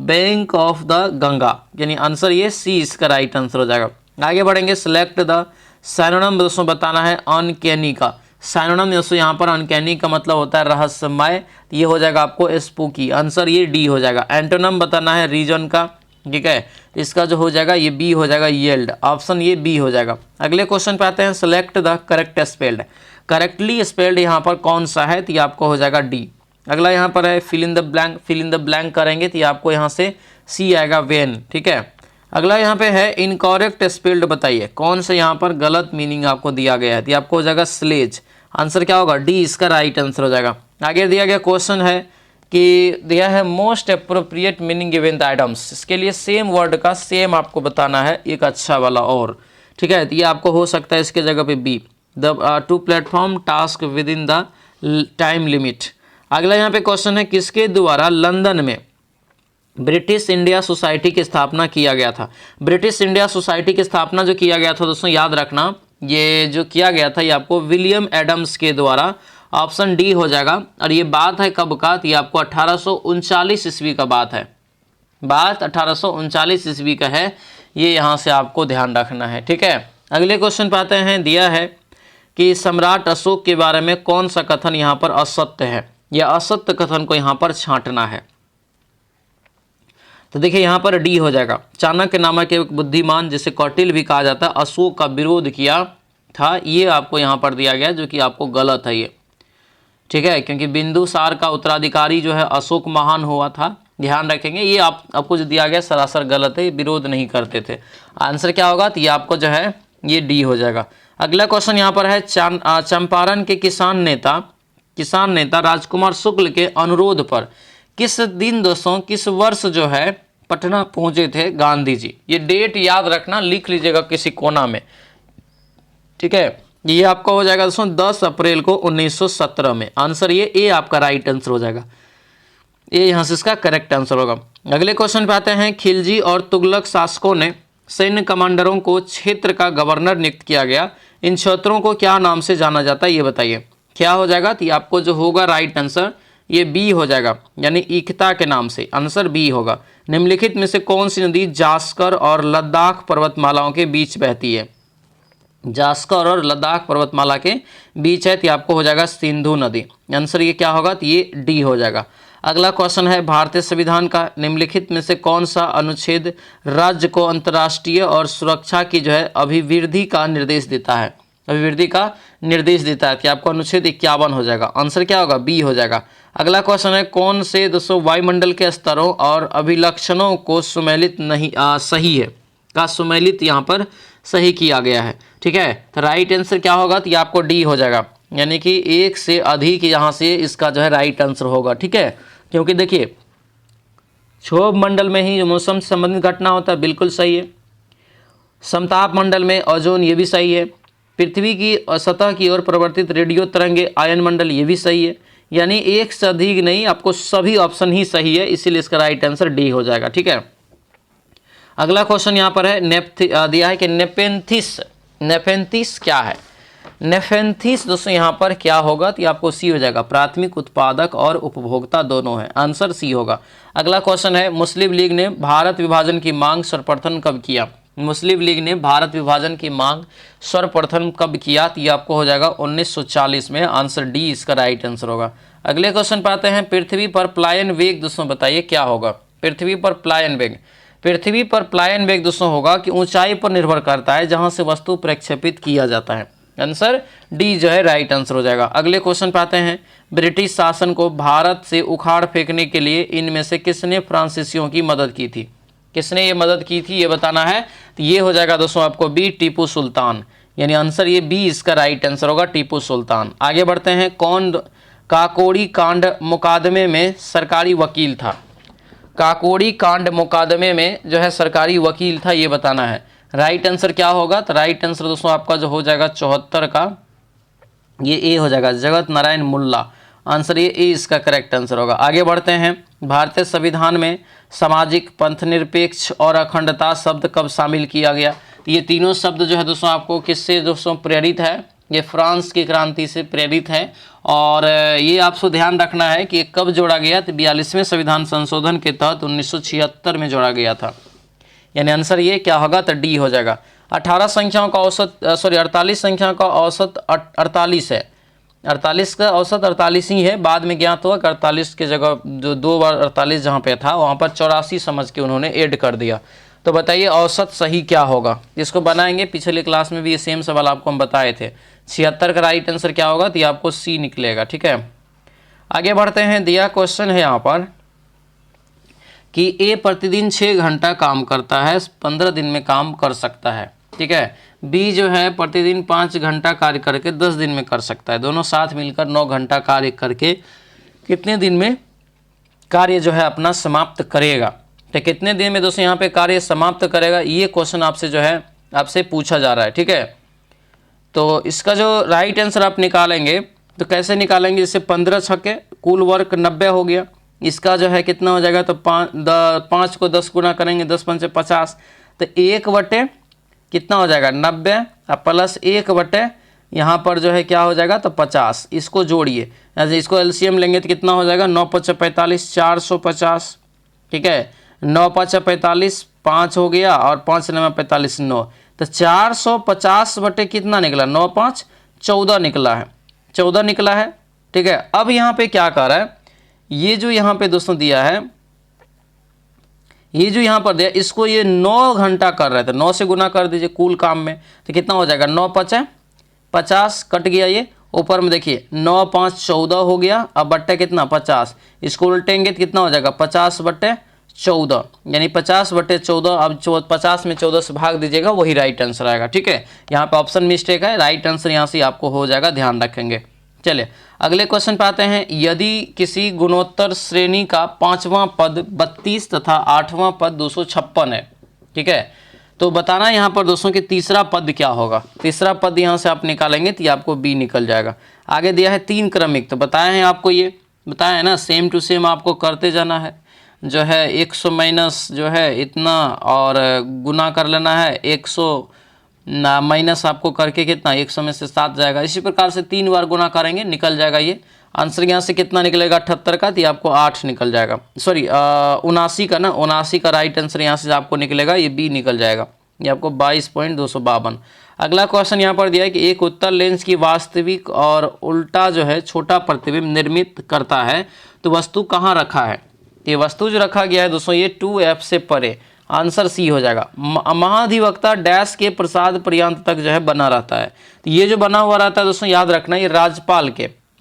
bank of the Ganga, यानी आंसर ये सी इसका राइट आंसर हो जाएगा। आगे बढ़ेंगे। सिलेक्ट द सिनोनिम दोस्तों बताना है अनकैनी का। सिनोनिम दोस्तों यहाँ पर अनकैनी का मतलब होता है रहस्यमय, ये हो जाएगा आपको स्पूकी, आंसर ये डी हो जाएगा। एंटोनिम बताना है रीजन का। ठीक है, इसका जो हो जाएगा ये बी हो जाएगा, येल्ड, ऑप्शन ये बी हो जाएगा। अगले क्वेश्चन पे आते हैं। Select the correct spelled, correctly spelled यहाँ पर कौन सा है? तो ये आपको हो जाएगा डी। अगला यहाँ पर है fill in the blank, fill in the blank करेंगे तो ये आपको यहाँ से सी आएगा, वेन। ठीक है, अगला यहाँ पे है इनकरेक्ट स्पेल्ड बताइए, कौन सा यहाँ पर गलत मीनिंग आपको दिया गया है? तो आपको हो जाएगा स्लेज, आंसर क्या होगा? डी इसका राइट आंसर हो जाएगा। आगे दिया गया क्वेश्चन है कि दिया है most appropriate meaning given the items, इसके लिए सेम वर्ड का सेम आपको बताना है, एक अच्छा वाला और। ठीक है, तो ये आपको हो सकता है इसके जगह पे B, the two platform task within the time limit. अगला यहाँ पे क्वेश्चन है, किसके द्वारा लंदन में ब्रिटिश इंडिया सोसाइटी की स्थापना किया गया था? ब्रिटिश इंडिया सोसाइटी की स्थापना जो किया गया था दोस्तों, याद रखना, ये जो किया गया था ये आपको विलियम एडम्स के द्वारा, ऑप्शन डी हो जाएगा। और ये बात है कब का? तो ये आपको 1839 ईस्वी का बात है, बात 1839 ईस्वी का है, ये यहाँ से आपको ध्यान रखना है। ठीक है, अगले क्वेश्चन पे आते हैं। दिया है कि सम्राट अशोक के बारे में कौन सा कथन यहाँ पर असत्य है? या असत्य कथन को यहाँ पर छांटना है। तो देखिए यहाँ पर डी हो जाएगा। चाणक्य नामक एक बुद्धिमान, जिसे कौटिल्य भी कहा जाता है, अशोक का विरोध किया था, ये आपको यहाँ पर दिया गया, जो कि आपको गलत है ये। ठीक है, क्योंकि बिंदुसार का उत्तराधिकारी जो है अशोक महान हुआ था, ध्यान रखेंगे। ये आपको जो दिया गया सरासर गलत है, विरोध नहीं करते थे। आंसर क्या होगा? तो ये आपको जो है ये डी हो जाएगा। अगला क्वेश्चन यहाँ पर है चंपारण के किसान नेता राजकुमार शुक्ल के अनुरोध पर किस दिन दोस्तों, किस वर्ष जो है पटना पहुंचे थे गांधी जी। ये डेट याद रखना, लिख लीजिएगा किसी कोना में, ठीक है। ये आपका हो जाएगा दोस्तों 10 अप्रैल को 1917 में। आंसर ये ए आपका राइट आंसर हो जाएगा। ये यहाँ से इसका करेक्ट आंसर होगा। अगले क्वेश्चन पे आते हैं। खिलजी और तुगलक शासकों ने सैन्य कमांडरों को क्षेत्र का गवर्नर नियुक्त किया गया। इन क्षेत्रों को क्या नाम से जाना जाता है, ये बताइए क्या हो जाएगा। तो ये आपको जो होगा राइट आंसर ये बी हो जाएगा, यानी इकता के नाम से। आंसर बी होगा। निम्नलिखित में से कौन सी नदी जास्कर और लद्दाख पर्वतमालाओं के बीच बहती है। जास्कर और लद्दाख पर्वतमाला के बीच है, तो आपको हो जाएगा सिंधु नदी। आंसर ये क्या होगा, तो ये डी हो जाएगा। अगला क्वेश्चन है। भारतीय संविधान का निम्नलिखित में से कौन सा अनुच्छेद राज्य को अंतर्राष्ट्रीय और सुरक्षा की जो है अभिवृद्धि का निर्देश देता है, अभिवृद्धि का निर्देश देता है। कि आपको अनुच्छेद 51 हो जाएगा। आंसर क्या होगा, बी हो जाएगा। अगला क्वेश्चन है। कौन से दोस्तों वायुमंडल के स्तरों और अभिलक्षणों को सुमेलित नहीं सही है का सुमेलित यहाँ पर सही किया गया है, ठीक है। तो राइट आंसर क्या होगा, तो ये आपको डी हो जाएगा, यानी कि एक से अधिक यहाँ से इसका जो है राइट आंसर होगा, ठीक है। क्योंकि देखिए क्षोभ मंडल में ही मौसम से संबंधित घटना होता है, बिल्कुल सही है। समताप मंडल में ओजोन, ये भी सही है। पृथ्वी की सतह की ओर परिवर्तित रेडियो तरंगे आयन मंडल, ये भी सही है। यानी एक से अधिक नहीं, आपको सभी ऑप्शन ही सही है, इसीलिए इसका राइट आंसर डी हो जाएगा, ठीक है। अगला क्वेश्चन यहाँ पर है। दिया है कि नेफेंथिस क्या है। नेफेंथिस दोस्तों यहाँ पर क्या होगा, तो आपको सी हो जाएगा। प्राथमिक उत्पादक और उपभोक्ता दोनों है। आंसर सी होगा। अगला क्वेश्चन है। मुस्लिम लीग ने भारत विभाजन की मांग सर्वप्रथम कब किया। मुस्लिम लीग ने भारत विभाजन की मांग सर्वप्रथम कब किया, तो ये आपको हो जाएगा 1940 में। आंसर डी इसका राइट आंसर होगा। अगले क्वेश्चन पर आते हैं। पृथ्वी पर प्लायन वेग दोस्तों बताइए क्या होगा। पृथ्वी पर प्लायन वेग, पृथ्वी पर प्लायन वेग दोस्तों होगा कि ऊंचाई पर निर्भर करता है जहां से वस्तु प्रक्षेपित किया जाता है। आंसर डी जो है राइट आंसर हो जाएगा। अगले क्वेश्चन पे आते हैं। ब्रिटिश शासन को भारत से उखाड़ फेंकने के लिए इनमें से किसने फ्रांसीसियों की मदद की थी। किसने ये मदद की थी, ये बताना है। तो ये हो जाएगा दोस्तों आपको बी, टीपू सुल्तान। यानी आंसर ये बी इसका राइट आंसर होगा, टीपू सुल्तान। आगे बढ़ते हैं। कौन काकोड़ी कांड मुकादमे में सरकारी वकील था। काकोड़ी कांड मुकादमे में जो है सरकारी वकील था, ये बताना है। राइट आंसर क्या होगा, तो राइट आंसर दोस्तों आपका जो हो जाएगा 74 का ये ए हो जाएगा, जगत नारायण मुल्ला। आंसर ये ए इसका करेक्ट आंसर होगा। आगे बढ़ते हैं। भारतीय संविधान में सामाजिक, पंथनिरपेक्ष और अखंडता शब्द कब शामिल किया गया। तो ये तीनों शब्द जो है दोस्तों आपको किससे दोस्तों प्रेरित है, ये फ्रांस की क्रांति से प्रेरित है। और ये आपको ध्यान रखना है कि कब जोड़ा गया, तो 42वें संविधान संशोधन के तहत 1976 में जोड़ा गया था। यानी आंसर ये क्या होगा, तो डी हो जाएगा। 18 संख्याओं का औसत 48 संख्याओं का औसत 48 है। 48 का औसत 48 ही है। बाद में ज्ञात हुआ कि 48 के जगह जो 2 बार 48 जहाँ पे था वहाँ पर 84 समझ के उन्होंने ऐड कर दिया। तो बताइए औसत सही क्या होगा। इसको बनाएंगे, पिछले क्लास में भी ये सेम सवाल आपको हम बताए थे। 76 का राइट आंसर क्या होगा, तो ये आपको सी निकलेगा, ठीक है। आगे बढ़ते हैं। दिया क्वेश्चन है यहाँ पर कि ए प्रतिदिन 6 घंटा काम करता है, 15 दिन में काम कर सकता है, ठीक है। बी जो है प्रतिदिन 5 घंटा कार्य करके 10 दिन में कर सकता है। दोनों साथ मिलकर 9 घंटा कार्य करके कितने दिन में कार्य जो है अपना समाप्त करेगा। तो कितने दिन में दोस्तों यहाँ पे कार्य समाप्त करेगा, ये क्वेश्चन आपसे जो है आपसे पूछा जा रहा है, ठीक है। तो इसका जो राइट आंसर आप निकालेंगे तो कैसे निकालेंगे, जैसे 15 छक्के कुल वर्क 90 हो गया। इसका जो है कितना हो जाएगा, तो 5 को 10 गुना करेंगे, 10 पंचे 50, तो 1 बटे कितना हो जाएगा 90 प्लस 1 बटे यहाँ पर जो है क्या हो जाएगा, तो 50। इसको जोड़िए, ऐसे इसको एलसीएम लेंगे तो कितना हो जाएगा 9 5 45 450, ठीक है। 9 5 45 5 हो गया और 5 9 45 9, तो 450 बटे कितना निकला 9 5 14 निकला है, 14 निकला है, ठीक है। अब यहाँ पे क्या कर रहा है, ये जो यहाँ पे दोस्तों दिया है, ये जो यहाँ पर दिया इसको ये 9 घंटा कर रहे थे, 9 से गुना कर दीजिए कुल काम में, तो कितना हो जाएगा 9 5 50 कट गया। ये ऊपर में देखिए 9 5 14 हो गया, अब बट्टे कितना 50, इसको उल्टेंगे तो कितना हो जाएगा 50 बट्टे 14, यानी 50/14। अब 50 में 14 से भाग दीजिएगा, वही राइट आंसर आएगा। ठीक है, यहाँ पे ऑप्शन मिस्टेक है, राइट आंसर यहाँ से आपको हो जाएगा, ध्यान रखेंगे। चलिए अगले क्वेश्चन पे आते हैं। यदि किसी गुणोत्तर श्रेणी का 5वां पद 32 तथा 8वां पद 256 है, ठीक है, तो बताना यहाँ पर दोस्तों कि तीसरा पद क्या होगा। तीसरा पद यहाँ से आप निकालेंगे तो ये आपको बी निकल जाएगा। आगे दिया है 3 क्रमिक, तो बताया है आपको, ये बताया है ना, सेम टू सेम आपको करते जाना है। जो है 100 माइनस जो है इतना और गुना कर लेना है, 100 माइनस आपको करके कितना 100 में से 7 जाएगा। इसी प्रकार से 3 बार गुना करेंगे, निकल जाएगा ये आंसर। यहाँ से कितना निकलेगा 78 का, तो ये आपको 8 निकल जाएगा, सॉरी 79 का ना, 79 का राइट आंसर यहाँ से आपको निकलेगा, ये बी निकल जाएगा, ये आपको 22.252। अगला क्वेश्चन यहाँ पर दिया है कि एक उत्तल लेंस की वास्तविक और उल्टा जो है छोटा प्रतिबिंब निर्मित करता है, तो वस्तु कहाँ रखा है। ये वस्तु जो रखा गया है दोस्तों ये 2F से परे, आंसर सी हो जाएगा। महाधिवक्ता डैश के प्रसाद पर्यंत तक जो है बना रहता है, तो ये जो बना हुआ रहता है दोस्तों याद रखना, ये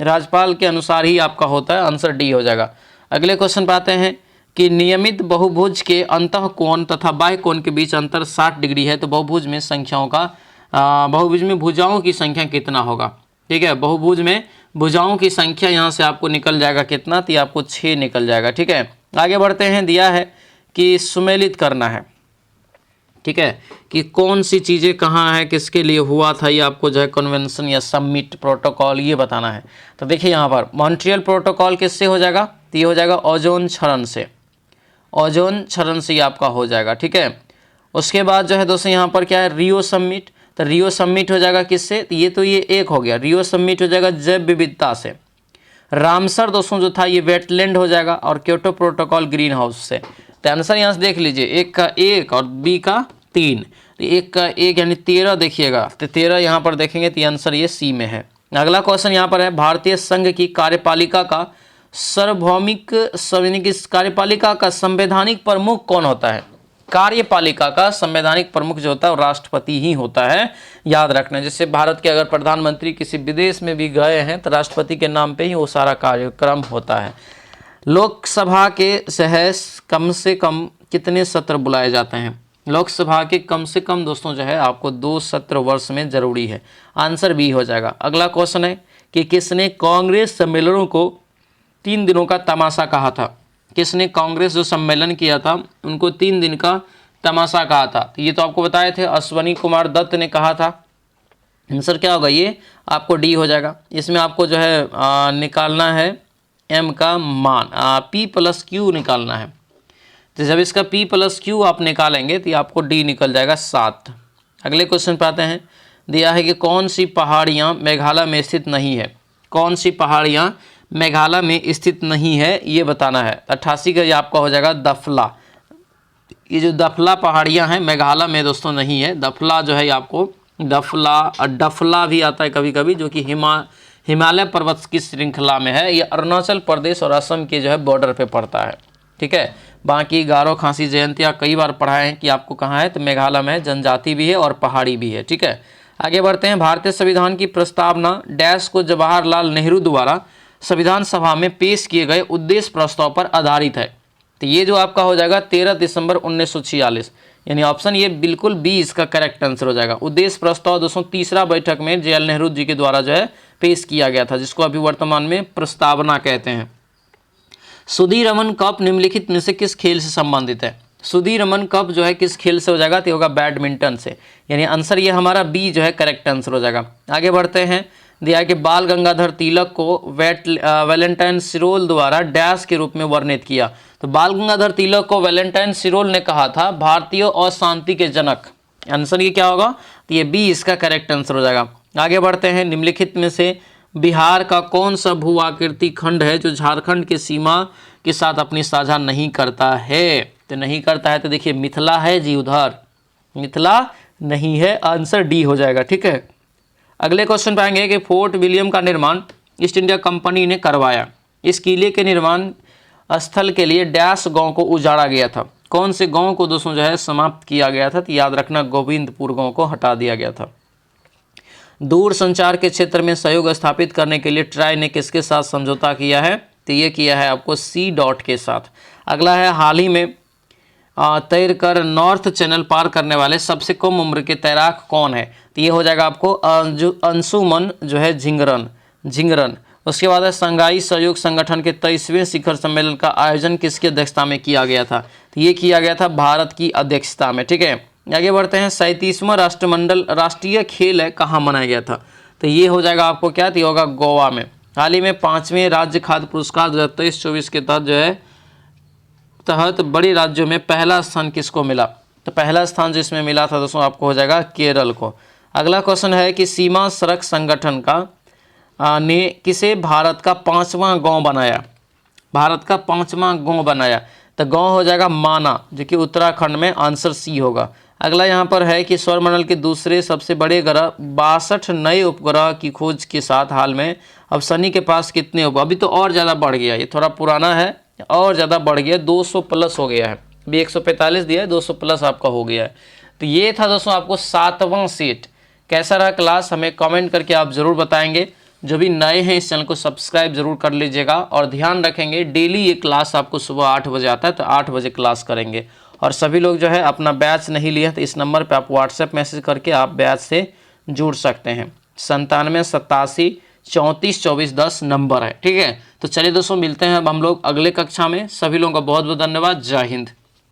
राज्यपाल के अनुसार ही आपका होता है, आंसर डी हो जाएगा। अगले क्वेश्चन पे आते हैं कि नियमित बहुभुज के अंतः कोण तथा बाह्य कोण के बीच अंतर 60 डिग्री है, तो बहुभुज में संख्याओं का बहुभुज में भुजाओं की संख्या कितना होगा। ठीक है, बहुभुज में भुजाओं की संख्या यहाँ से आपको निकल जाएगा कितना, तो आपको 6 निकल जाएगा। ठीक है, आगे बढ़ते हैं। दिया है कि सुमेलित करना है, ठीक है, कि कौन सी चीज़ें कहाँ है, किसके लिए हुआ था, ये आपको जो है कन्वेंशन या समिट प्रोटोकॉल ये बताना है। तो देखिए यहाँ पर मॉन्ट्रियल प्रोटोकॉल किससे हो जाएगा, तो ये हो जाएगा ओजोन क्षरण से, ओजोन क्षरण से ये आपका हो जाएगा। ठीक है, उसके बाद जो है दोस्तों यहाँ पर क्या है, रियो समिट, तो रियो समिट हो जाएगा किससे, तो ये एक हो गया, रियो समिट हो जाएगा जैव विविधता से। रामसर दोस्तों जो था ये वेटलैंड हो जाएगा, और क्योटो प्रोटोकॉल ग्रीन हाउस से। तो आंसर यहाँ से देख लीजिए, एक का 1 और बी का 3, तो एक का 1 यानी 13 देखिएगा, तो 13 यहाँ पर देखेंगे तो आंसर ये सी में है। अगला क्वेश्चन यहाँ पर है, भारतीय संघ की कार्यपालिका का सार्वभौमिक कार्यपालिका का संवैधानिक प्रमुख कौन होता है। कार्यपालिका का संवैधानिक प्रमुख जो होता है वो राष्ट्रपति ही होता है, याद रखना। जैसे भारत के अगर प्रधानमंत्री किसी विदेश में भी गए हैं तो राष्ट्रपति के नाम पे ही वो सारा कार्यक्रम होता है। लोकसभा के सहस कम से कम कितने सत्र बुलाए जाते हैं। लोकसभा के कम से कम दोस्तों जो है आपको 2 सत्र वर्ष में जरूरी है, आंसर बी हो जाएगा। अगला क्वेश्चन है कि किसने कांग्रेस सम्मेलनों को 3 दिनों का तमाशा कहा था। किसने कांग्रेस जो सम्मेलन किया था उनको 3 दिन का तमाशा कहा था, तो ये तो आपको बताए थे, अश्वनी कुमार दत्त ने कहा था। आंसर क्या होगा, ये आपको डी हो जाएगा। इसमें आपको जो है निकालना है एम का मान, P+Q निकालना है। तो जब इसका P+Q आप निकालेंगे तो आपको डी निकल जाएगा 7। अगले क्वेश्चन पे आते हैं। दिया है कि कौन सी पहाड़ियाँ मेघालय में स्थित नहीं है। कौन सी पहाड़ियाँ मेघालय में स्थित नहीं है ये बताना है। 88 का ये आपका हो जाएगा दफला। ये जो दफला पहाड़ियाँ हैं मेघालय में दोस्तों नहीं है। दफला जो है आपको डफला भी आता है कभी कभी, जो कि हिमालय पर्वत की श्रृंखला में है। ये अरुणाचल प्रदेश और असम के जो है बॉर्डर पे पड़ता है। ठीक है, बाकी गारो खासी जयंतिया कई बार पढ़ाए हैं कि आपको कहाँ है, तो मेघालय में है, जनजाति भी है और पहाड़ी भी है। ठीक है, आगे बढ़ते हैं। भारतीय संविधान की प्रस्तावना डैश को जवाहरलाल नेहरू द्वारा संविधान सभा में पेश किए गए उद्देश्य प्रस्ताव पर आधारित है। तो ये जो आपका हो जाएगा 13 दिसंबर 1946, यानी ऑप्शन ये बिल्कुल बी इसका करेक्ट आंसर हो जाएगा। उद्देश्य प्रस्ताव दोस्तों तीसरा बैठक में JL नेहरू जी के द्वारा जो है पेश किया गया था, जिसको अभी वर्तमान में प्रस्तावना कहते हैं। सुधीर रमन कप निम्नलिखित में से किस खेल से संबंधित है। सुधीर रमन कप जो है किस खेल से हो जाएगा, तो होगा बैडमिंटन से, यानी आंसर ये हमारा बी जो है करेक्ट आंसर हो जाएगा। आगे बढ़ते हैं। दिया है कि बाल गंगाधर तिलक को वैलेंटाइन सिरोल द्वारा डैश के रूप में वर्णित किया। तो बाल गंगाधर तिलक को वैलेंटाइन सिरोल ने कहा था भारतीय अशांति के जनक। आंसर ये क्या होगा, तो ये बी इसका करेक्ट आंसर हो जाएगा। आगे बढ़ते हैं। निम्नलिखित में से बिहार का कौन सा भू आकृति खंड है जो झारखंड के सीमा के साथ अपनी साझा नहीं करता है। तो नहीं करता है तो देखिए मिथिला है जी, उधर मिथिला नहीं है, आंसर डी हो जाएगा। ठीक है, अगले क्वेश्चन पे आएंगे कि फोर्ट विलियम का निर्माण ईस्ट इंडिया कंपनी ने करवाया। इस किले के निर्माण स्थल के लिए डैश गांव को उजाड़ा गया था। कौन से गांव को दोस्तों जो है समाप्त किया गया था, तो याद रखना गोविंदपुर गांव को हटा दिया गया था। दूर संचार के क्षेत्र में सहयोग स्थापित करने के लिए ट्राई ने किसके साथ समझौता किया है, तो ये किया है आपको C.डॉट के साथ। अगला है हाल ही में तैर कर नॉर्थ चैनल पार करने वाले सबसे कम उम्र के तैराक कौन है? तो ये हो जाएगा आपको अंशुमन जो है झिंगरन। उसके बाद है संघाई सहयोग संगठन के 23वें शिखर सम्मेलन का आयोजन किसकी अध्यक्षता में किया गया था? तो ये किया गया था भारत की अध्यक्षता में। ठीक है, आगे बढ़ते हैं। 37वां राष्ट्रीय खेल है कहाँ मनाया गया था? तो ये हो जाएगा आपको क्या? तो ये होगा गोवा में। हाल ही में 5वें राज्य खाद्य पुरस्कार 2023-24 के तहत बड़े राज्यों में पहला स्थान किसको मिला? तो पहला स्थान जो इसमें मिला था दोस्तों आपको हो जाएगा केरल को। अगला क्वेश्चन है कि सीमा सड़क संगठन का ने किसे भारत का 5वां गांव बनाया? भारत का 5वां गांव बनाया, तो गांव हो जाएगा माना, जो कि उत्तराखंड में, आंसर सी होगा। अगला यहाँ पर है कि सौरमंडल के दूसरे सबसे बड़े ग्रह 62 नए उपग्रह की खोज के साथ हाल में अब शनि के पास कितने अभी तो और ज़्यादा बढ़ गया, ये थोड़ा पुराना है और ज़्यादा बढ़ गया, 200 प्लस हो गया है। अभी 145 दिया है, 200 प्लस आपका हो गया है। तो ये था दोस्तों आपको 7वां सेट। कैसा रहा क्लास हमें कमेंट करके आप ज़रूर बताएंगे। जो भी नए हैं इस चैनल को सब्सक्राइब जरूर कर लीजिएगा और ध्यान रखेंगे डेली ये क्लास आपको सुबह 8 बजे आता है, तो 8 बजे क्लास करेंगे। और सभी लोग जो है अपना बैच नहीं लिया तो इस नंबर पे आप व्हाट्सएप मैसेज करके आप बैच से जुड़ सकते हैं। 97 87 34 24 10 नंबर है। ठीक है, तो चलिए दोस्तों मिलते हैं अब हम लोग अगले कक्षा में। सभी लोगों का बहुत बहुत धन्यवाद। जय हिंद।